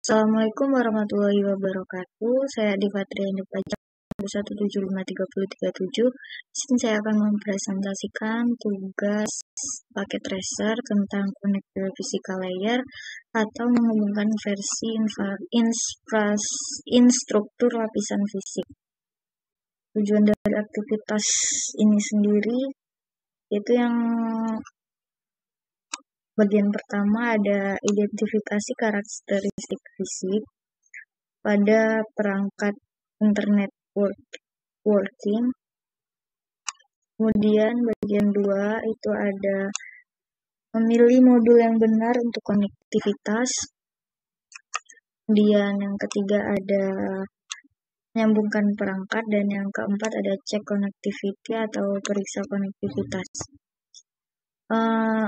Assalamualaikum warahmatullahi wabarakatuh. Saya Diva Triani Pajak 1753037. Di sini saya akan mempresentasikan tugas paket tracer tentang connected physical layer atau menghubungkan versi instruktur lapisan fisik. Tujuan dari aktivitas ini sendiri yaitu yang bagian pertama ada identifikasi karakteristik fisik pada perangkat internet working. Kemudian bagian 2 itu ada memilih modul yang benar untuk konektivitas. Kemudian yang ketiga ada menyambungkan perangkat, dan yang keempat ada cek connectivity atau periksa konektivitas.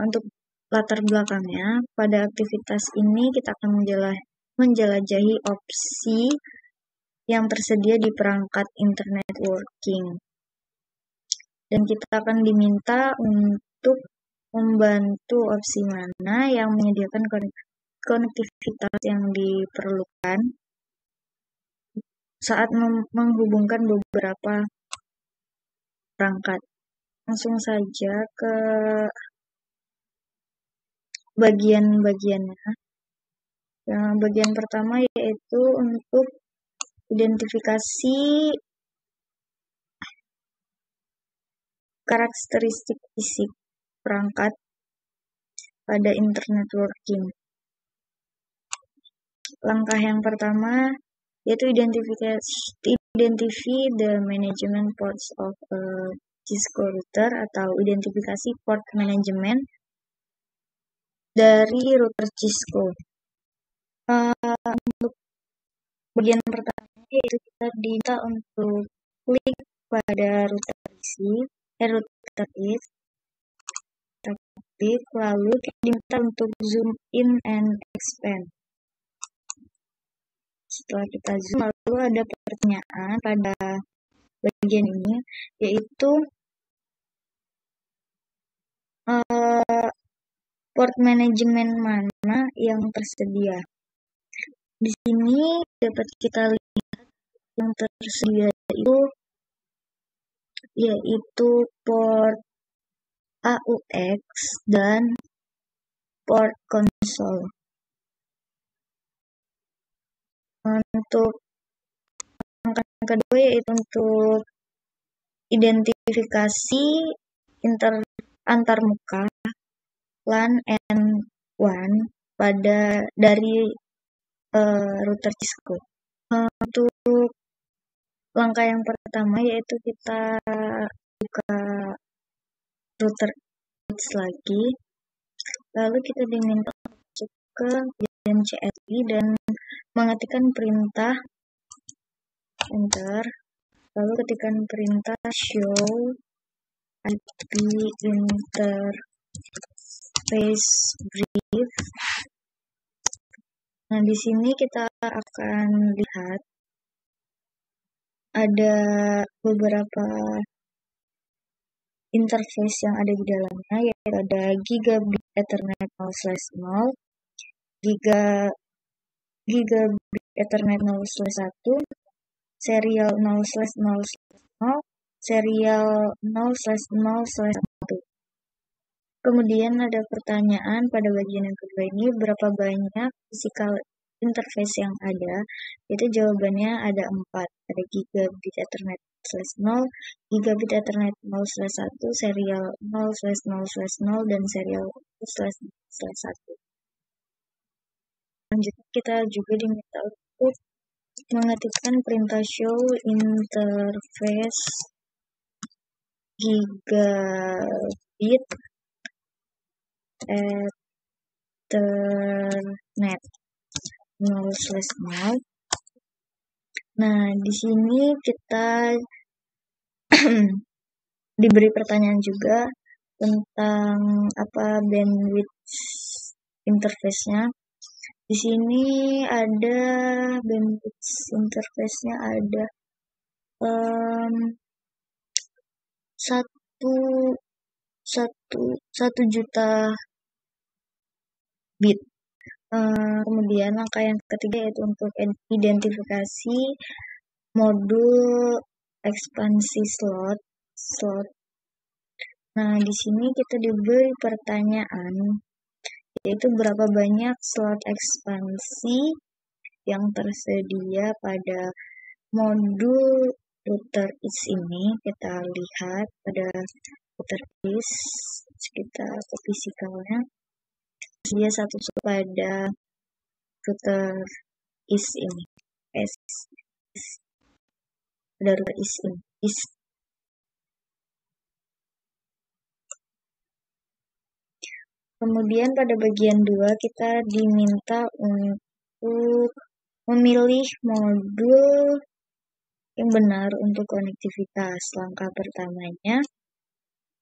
Untuk latar belakangnya, pada aktivitas ini kita akan menjelajahi opsi yang tersedia di perangkat internet working. Dan kita akan diminta untuk membantu opsi mana yang menyediakan konektivitas yang diperlukan saat menghubungkan beberapa perangkat. Langsung saja ke bagian-bagiannya. Yang bagian pertama yaitu untuk identifikasi karakteristik fisik perangkat pada internet working. Langkah yang pertama yaitu identify the management ports of a Cisco router atau identifikasi port management dari router Cisco. Untuk bagian pertama yaitu kita diminta untuk klik pada router is, lalu kita diminta untuk zoom in and expand. Setelah kita zoom, lalu ada pertanyaan pada bagian ini, yaitu port management mana yang tersedia. Di sini dapat kita lihat yang tersedia itu yaitu port AUX dan port console. Untuk langkah kedua yaitu untuk identifikasi antarmuka LAN and WAN dari router Cisco. Untuk langkah yang pertama yaitu kita buka router lagi, lalu kita diminta masuk ke CSI dan mengetikkan perintah enter, lalu ketikkan perintah show IP interface brief. Nah, di sini kita akan lihat ada beberapa interface yang ada di dalamnya, yaitu ada Gigabit Ethernet 0/0, Gigabit Ethernet 0/1, serial 0/0/0, serial 0/0/1. Kemudian ada pertanyaan pada bagian yang kedua ini, berapa banyak physical interface yang ada? Itu jawabannya ada 4. Ada Gigabit Ethernet 0/0, Gigabit Ethernet 0/1, serial 0/0/0, dan serial 0/0/1. Selanjutnya kita juga diminta untuk mengetikkan perintah show interface Gigabit Ethernet 0/0. Nah, di sini kita diberi pertanyaan juga tentang apa bandwidth interface-nya. Di sini ada bandwidth interface-nya ada 1 juta bit. Kemudian langkah yang ketiga yaitu untuk identifikasi modul ekspansi slot. Nah, di sini kita diberi pertanyaan yaitu berapa banyak slot ekspansi yang tersedia pada modul router is ini. Kita lihat pada router is, kita ke fisikalnya, dia satu pada router is ini, pada router is ini. Kemudian pada bagian 2 kita diminta untuk memilih modul yang benar untuk konektivitas. Langkah pertamanya,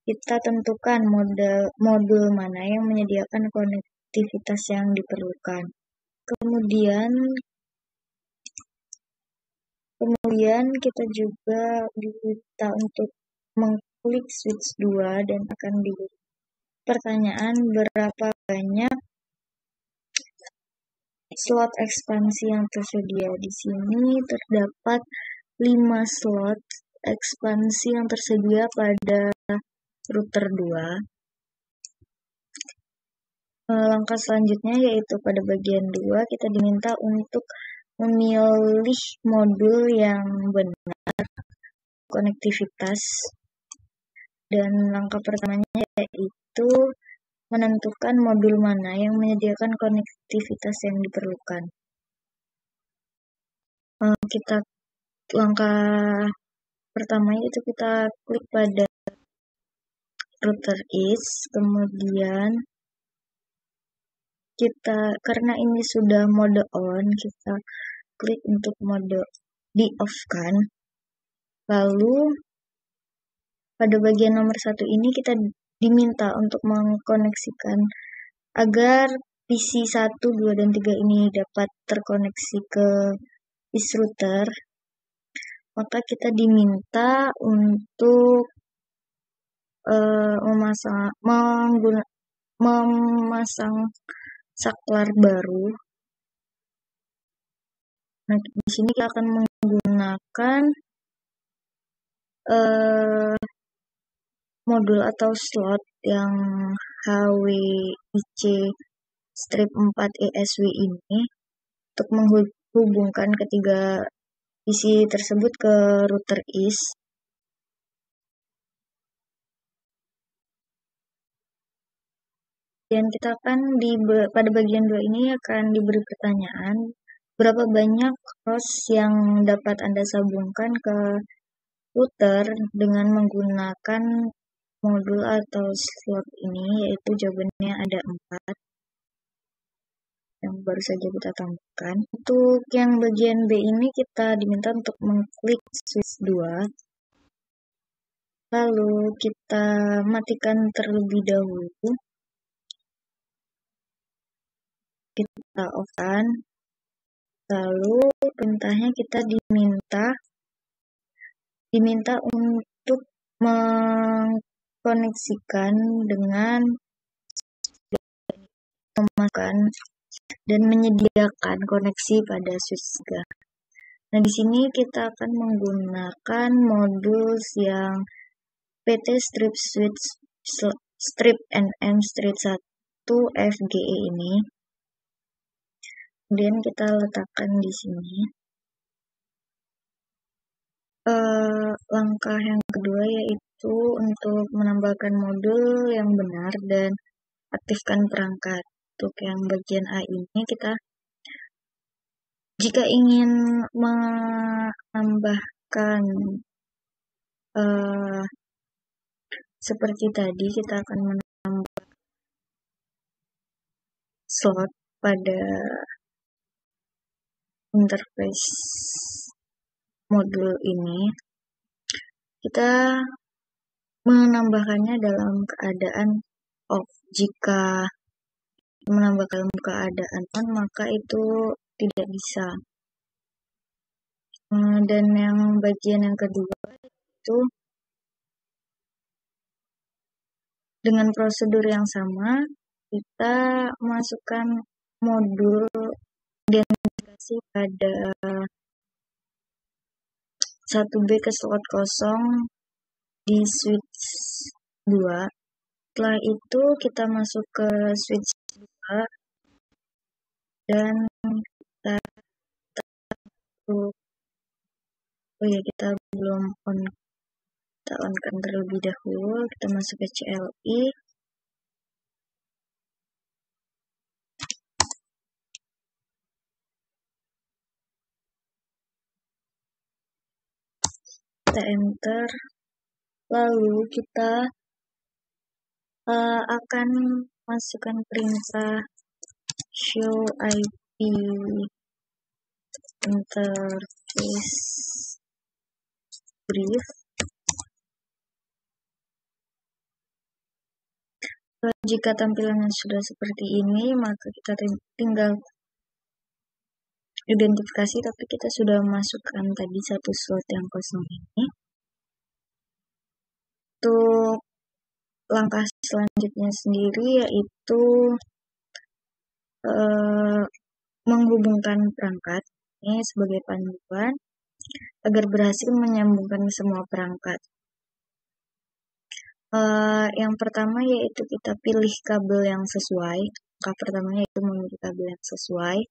kita tentukan modul mana yang menyediakan konektivitas yang diperlukan. Kemudian kita juga diminta untuk mengklik switch 2 dan akan diberi pertanyaan berapa banyak slot ekspansi yang tersedia. Di sini terdapat 5 slot ekspansi yang tersedia pada router 2. Langkah selanjutnya yaitu pada bagian 2 kita diminta untuk memilih modul yang benar konektivitas, dan langkah pertamanya yaitu menentukan modul mana yang menyediakan konektivitas yang diperlukan. Langkah pertama itu kita klik pada router is, kemudian karena ini sudah mode on, kita klik untuk mode di off kan. Lalu pada bagian nomor 1 ini kita diminta untuk mengkoneksikan agar PC 1, 2, dan 3 ini dapat terkoneksi ke is router. Maka kita diminta untuk memasang saklar baru. Nah, di sini kita akan menggunakan modul atau slot yang HWIC strip 4 ESW ini untuk menghubungkan ketiga PC tersebut ke router is. Dan kita akan pada bagian 2 ini akan diberi pertanyaan berapa banyak host yang dapat Anda sambungkan ke router dengan menggunakan modul atau slot ini, yaitu jawabannya ada 4 yang baru saja kita tambahkan. Untuk yang bagian B ini kita diminta untuk mengklik switch 2, lalu kita matikan terlebih dahulu, kita off-kan, lalu perintahnya kita diminta untuk mengkoneksikan dengan memasukkan dan menyediakan koneksi pada switch 3. Nah, di sini kita akan menggunakan modul yang PT strip switch strip NM strip 1 FGE ini. Kemudian kita letakkan di sini. Langkah yang kedua yaitu untuk menambahkan modul yang benar dan aktifkan perangkat. Untuk yang bagian A ini kita jika ingin menambahkan seperti tadi, kita akan menambah slot pada interface modul ini. Kita menambahkannya dalam keadaan off. Jika menambahkan dalam keadaan on, maka itu tidak bisa. Dan yang bagian yang kedua itu dengan prosedur yang sama, kita masukkan modul identifikasi pada 1B ke slot kosong di switch 2. Setelah itu kita masuk ke switch 2 dan kita belum on. Kita on-kan terlebih dahulu. Kita masuk ke CLI. Kita enter. Lalu kita akan masukkan perintah show IP interface brief. Jika tampilannya sudah seperti ini, maka kita tinggal identifikasi, tapi kita sudah masukkan tadi satu slot yang kosong ini. Untuk langkah selanjutnya sendiri yaitu menghubungkan perangkat ini sebagai panduan agar berhasil menyambungkan semua perangkat. Yang pertama yaitu kita pilih kabel yang sesuai. Langkah pertamanya yaitu memilih kabel yang sesuai.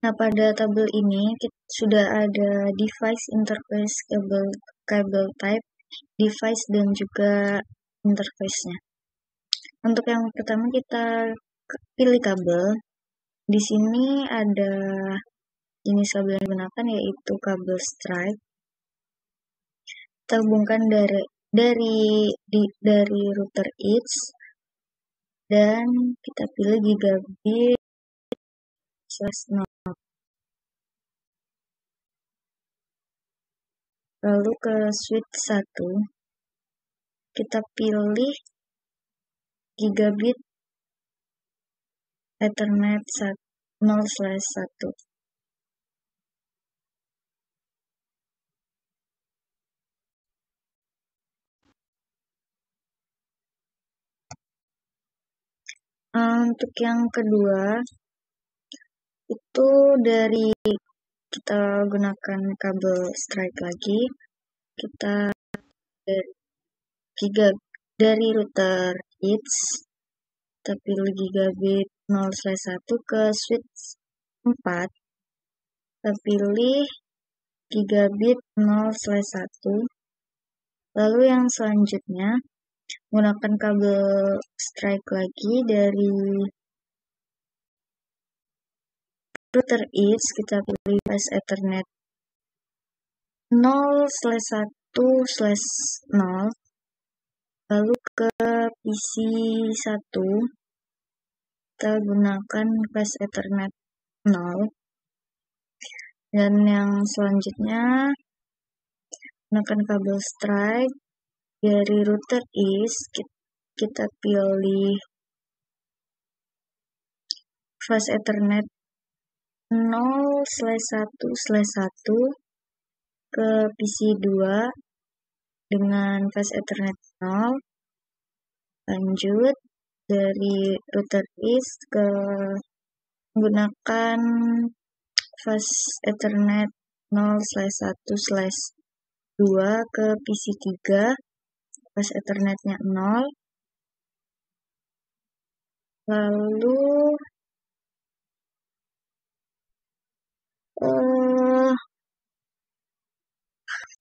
Nah, pada tabel ini sudah ada device interface, kabel type, device, dan juga interface-nya. Untuk yang pertama kita pilih kabel. Di sini ada jenis kabel yang digunakan yaitu kabel stripe. Kita hubungkan dari router each dan kita pilih gigabit /0. Lalu ke switch 1 kita pilih gigabit Ethernet 0/1. Untuk yang kedua itu kita gunakan kabel stripe lagi. Kita dari router each kita pilih gigabit 0/1 ke switch 4. Kita pilih gigabit 0/1. Lalu yang selanjutnya menggunakan kabel stripe lagi dari router each, kita pilih device Ethernet 0/1/0. Lalu ke PC 1 kita gunakan device Ethernet 0. Dan yang selanjutnya gunakan kabel stripe dari router east, kita pilih device Ethernet 0/1/1 ke PC 2 dengan device Ethernet 0. Lanjut dari router east ke menggunakan device Ethernet 0/1/2 ke PC 3, device Ethernetnya 0. Lalu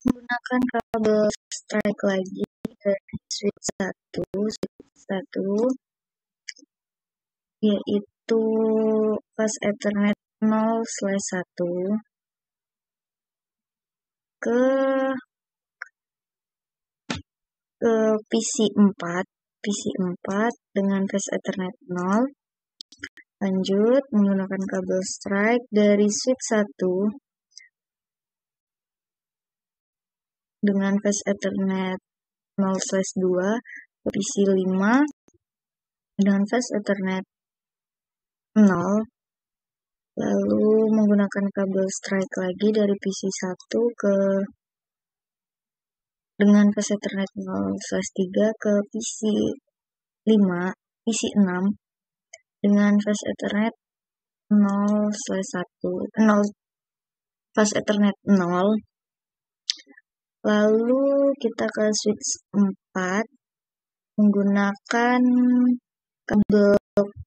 menggunakan kabel stripe lagi dari switch 1 yaitu device Ethernet 0/1 ke PC 4 dengan device Ethernet 0. Lanjut menggunakan kabel stripe dari switch 1 dengan device Ethernet 0/2 ke PC 5 dengan device Ethernet 0. Lalu menggunakan kabel stripe lagi dari PC 1 dengan device Ethernet 0/3 ke PC 6 dengan device Ethernet 0/1 fast Ethernet 0. Lalu kita ke switch 4 menggunakan kabel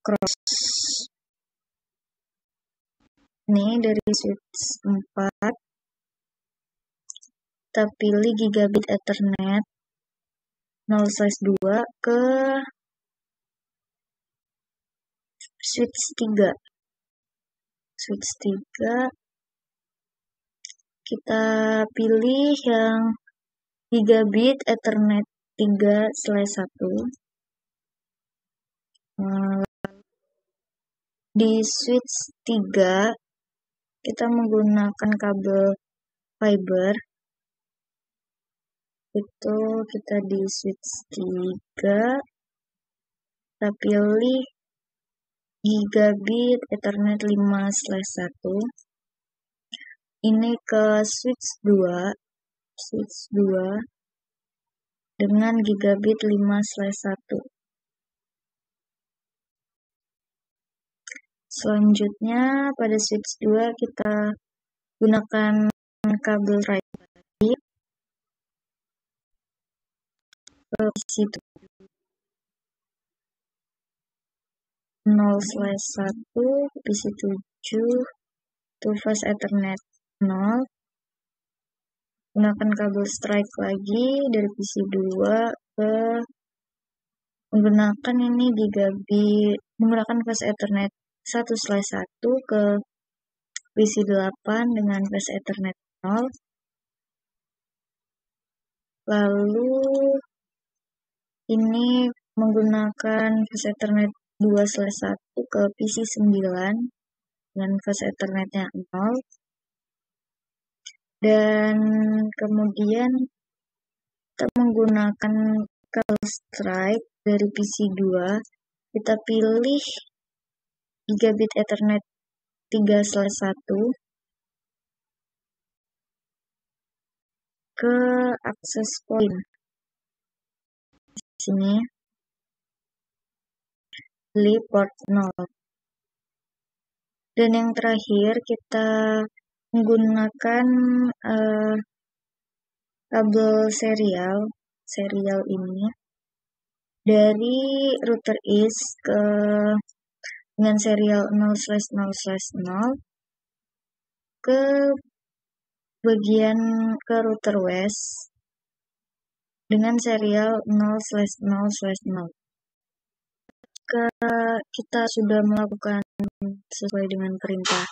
cross. Ini dari switch 4 kita pilih gigabit Ethernet 0/2 ke switch 3. Switch 3 kita pilih yang gigabit Ethernet 3/1. Di switch 3 kita menggunakan kabel fiber. Itu kita di switch 3 kita pilih gigabit Ethernet 5/1. Ini ke switch 2 dengan gigabit 5/1. Selanjutnya pada switch 2 kita gunakan kabel fiber ke PC 0/1 ke PC 7 to fast Ethernet 0. Gunakan kabel strike lagi dari PC 2 ke menggunakan ini gigabit, menggunakan fast Ethernet 1/1 ke PC 8 dengan fast Ethernet 0. Lalu ini menggunakan fast Ethernet 2/1 ke PC 9 dengan fast Ethernetnya 0. Dan kemudian kita menggunakan kabel strike dari PC 2, kita pilih gigabit Ethernet 3/1 ke access point. Di sini pilih port 0. Dan yang terakhir kita menggunakan kabel serial ini dari router is ke dengan serial 0/0/0 ke bagian ke router west dengan serial 0/0/0. Jika kita sudah melakukan sesuai dengan perintah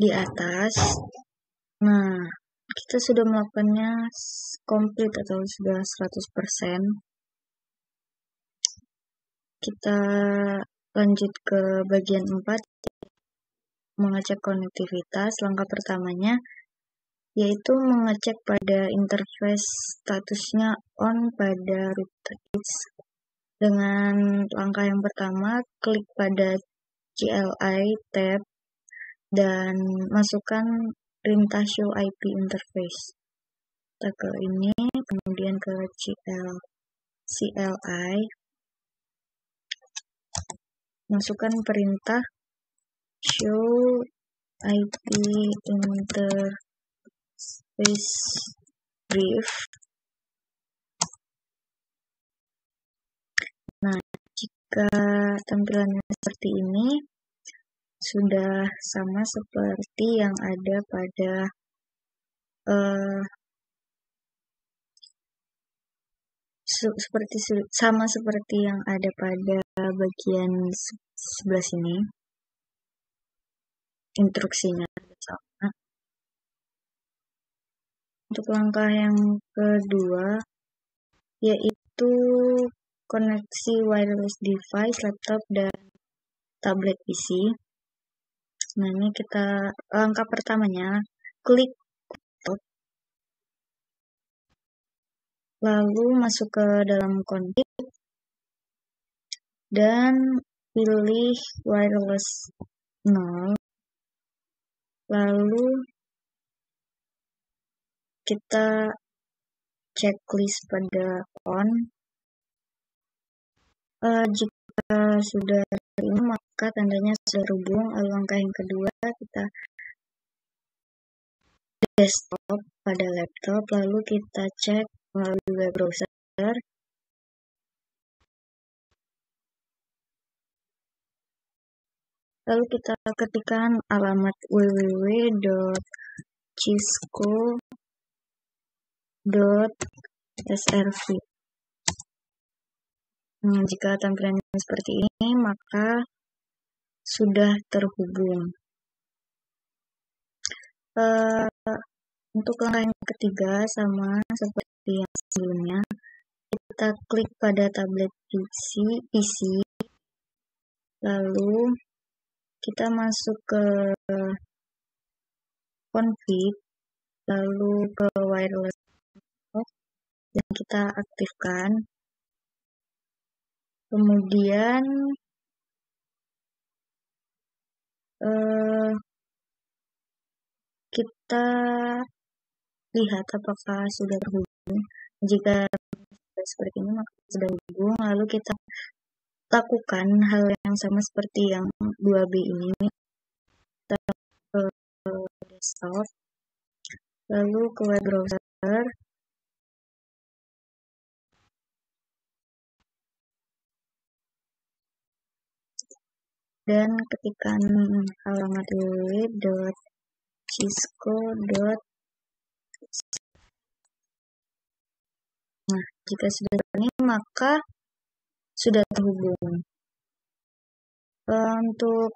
di atas, nah kita sudah melakukannya komplit atau sudah 100%. Kita lanjut ke bagian 4, mengecek konektivitas. Langkah pertamanya yaitu mengecek pada interface statusnya on pada router is. Dengan langkah yang pertama, klik pada CLI tab dan masukkan perintah show IP interface. Kita ke ini, kemudian ke CLI, masukkan perintah show IP interface brief. Nah, jika tampilannya seperti ini, sudah sama seperti yang ada pada sama seperti yang ada pada bagian sebelah sini. Instruksinya sama. Untuk langkah yang kedua yaitu koneksi wireless device, laptop dan tablet PC. Nah, ini kita langkah pertamanya klik laptop, lalu masuk ke dalam config dan pilih wireless 0. Lalu kita checklist pada on. Jika sudah ini, maka maka tandanya sudah terhubung. Lalu langkah yang kedua, kita desktop pada laptop, lalu kita cek melalui web browser. Lalu kita ketikkan alamat www.cisco.srv. Nah, jika tampilannya seperti ini, maka sudah terhubung. Untuk langkah yang ketiga, sama seperti yang sebelumnya, kita klik pada tablet PC, lalu kita masuk ke config, lalu ke wireless dan kita aktifkan. Kemudian kita lihat apakah sudah terhubung. Jika seperti ini maka sudah terhubung. Lalu kita lakukan hal yang sama seperti yang 2B ini. Kita ke desktop, lalu ke web browser, dan ketikkan alamat www.cisco.srv. Nah, jika sudah ini maka sudah terhubung. Untuk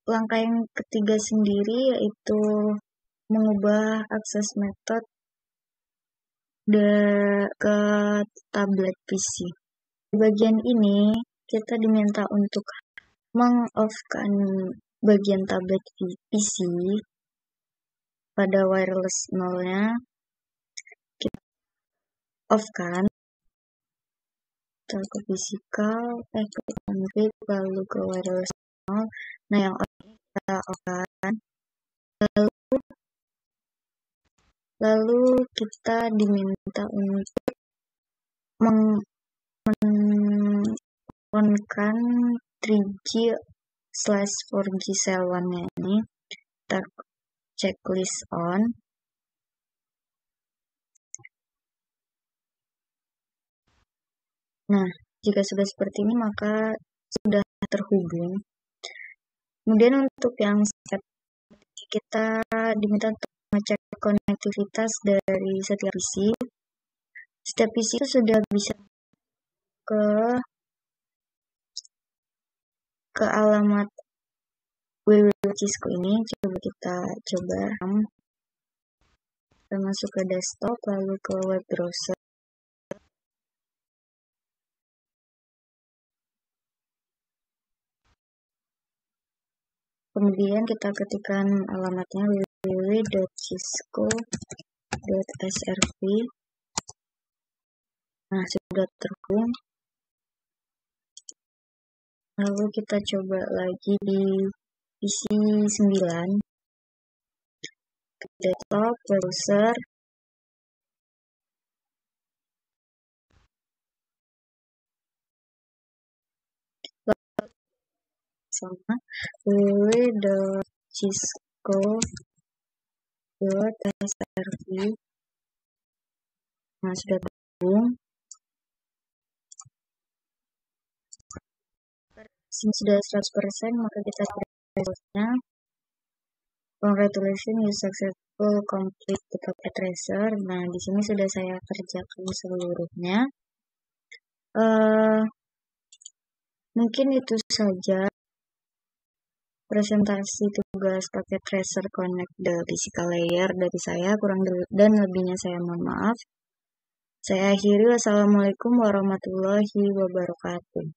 langkah yang ketiga sendiri yaitu mengubah akses method ke tablet PC. Di bagian ini kita diminta untuk meng-off-kan bagian tablet PC pada wireless nolnya. Kita off-kan, kita ke physical, ke config, lalu ke wireless nol. Nah, yang kita off-kan, lalu kita diminta untuk on-kan 3G/4G cell 1-nya ini. Kita checklist on. Nah, jika sudah seperti ini maka sudah terhubung. Kemudian untuk yang step, kita diminta untuk mengecek konektivitas dari setiap PC. Setiap PC itu sudah bisa ke alamat www.cisco ini. Coba kita kita masuk ke desktop, lalu ke web browser. Kemudian kita ketikkan alamatnya www.cisco.srv. Nah, sudah terhubung. Lalu kita coba lagi di PC 9. Desktop, browser. Sama www.cisco.srv. Nah, sudah terhubung. Sudah 100%, maka kita responnya. Congratulations, you successful complete the packet tracer. Nah, di sini sudah saya kerjakan seluruhnya. Mungkin itu saja presentasi tugas paket tracer connect the physical layer dari saya. Kurang dan lebihnya saya mohon maaf. Saya akhiri. Wassalamualaikum warahmatullahi wabarakatuh.